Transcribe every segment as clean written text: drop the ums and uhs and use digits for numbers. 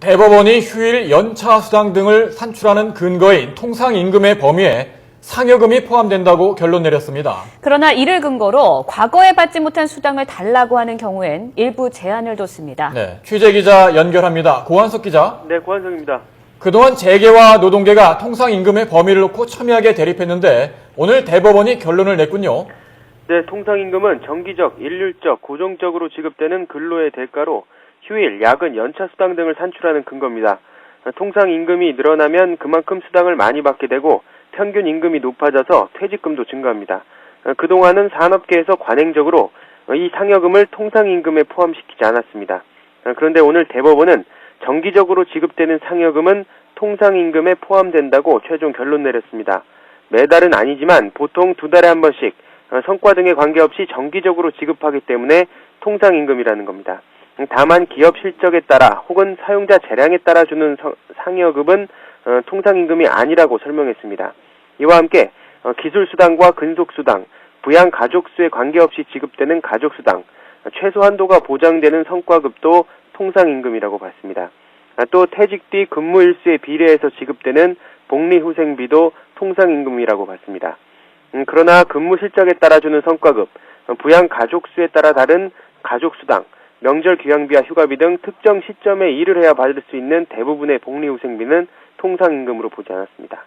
대법원이 휴일 연차 수당 등을 산출하는 근거인 통상임금의 범위에 상여금이 포함된다고 결론 내렸습니다. 그러나 이를 근거로 과거에 받지 못한 수당을 달라고 하는 경우엔 일부 제한을 뒀습니다. 네, 취재기자 연결합니다. 고한석 기자. 네, 고한석입니다. 그동안 재계와 노동계가 통상임금의 범위를 놓고 첨예하게 대립했는데 오늘 대법원이 결론을 냈군요. 네, 통상임금은 정기적, 일률적, 고정적으로 지급되는 근로의 대가로 휴일, 야근, 연차 수당 등을 산출하는 근거입니다. 통상임금이 늘어나면 그만큼 수당을 많이 받게 되고 평균 임금이 높아져서 퇴직금도 증가합니다. 그동안은 산업계에서 관행적으로 이 상여금을 통상임금에 포함시키지 않았습니다. 그런데 오늘 대법원은 정기적으로 지급되는 상여금은 통상임금에 포함된다고 최종 결론 내렸습니다. 매달은 아니지만 보통 2달에 한 번씩 성과 등에 관계없이 정기적으로 지급하기 때문에 통상임금이라는 겁니다. 다만 기업 실적에 따라 혹은 사용자 재량에 따라 주는 상여금은 통상임금이 아니라고 설명했습니다. 이와 함께 기술수당과 근속수당, 부양가족수에 관계없이 지급되는 가족수당, 최소 한도가 보장되는 성과급도 통상임금이라고 봤습니다. 또 퇴직 뒤 근무 일수에 비례해서 지급되는 복리후생비도 통상임금이라고 봤습니다. 그러나 근무 실적에 따라 주는 성과급, 부양가족수에 따라 다른 가족수당, 명절 귀향비와 휴가비 등 특정 시점에 일을 해야 받을 수 있는 대부분의 복리후생비는 통상임금으로 보지 않았습니다.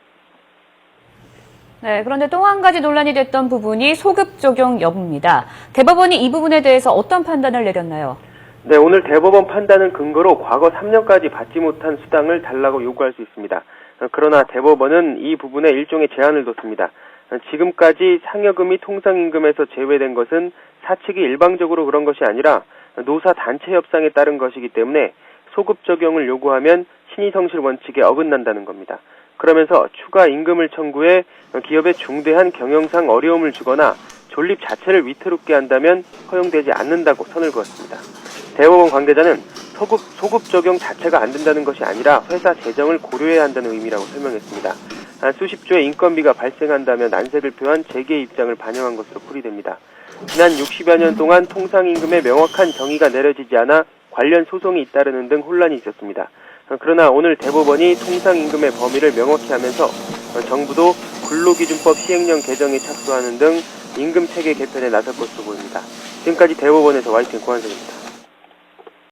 네, 그런데 또 한 가지 논란이 됐던 부분이 소급 적용 여부입니다. 대법원이 이 부분에 대해서 어떤 판단을 내렸나요? 네, 오늘 대법원 판단은 근거로 과거 3년까지 받지 못한 수당을 달라고 요구할 수 있습니다. 그러나 대법원은 이 부분에 일종의 제한을 뒀습니다. 지금까지 상여금이 통상임금에서 제외된 것은 사측이 일방적으로 그런 것이 아니라 노사 단체 협상에 따른 것이기 때문에 소급 적용을 요구하면 신의성실 원칙에 어긋난다는 겁니다. 그러면서 추가 임금을 청구해 기업에 중대한 경영상 어려움을 주거나 존립 자체를 위태롭게 한다면 허용되지 않는다고 선을 그었습니다. 대법원 관계자는 소급 적용 자체가 안 된다는 것이 아니라 회사 재정을 고려해야 한다는 의미라고 설명했습니다. 수십조의 인건비가 발생한다며 난색을 표한 재계의 입장을 반영한 것으로 풀이됩니다. 지난 60여 년 동안 통상임금의 명확한 정의가 내려지지 않아 관련 소송이 잇따르는 등 혼란이 있었습니다. 그러나 오늘 대법원이 통상임금의 범위를 명확히 하면서 정부도 근로기준법 시행령 개정에 착수하는 등 임금체계 개편에 나설 것으로 보입니다. 지금까지 대법원에서 YTN 고한석입니다.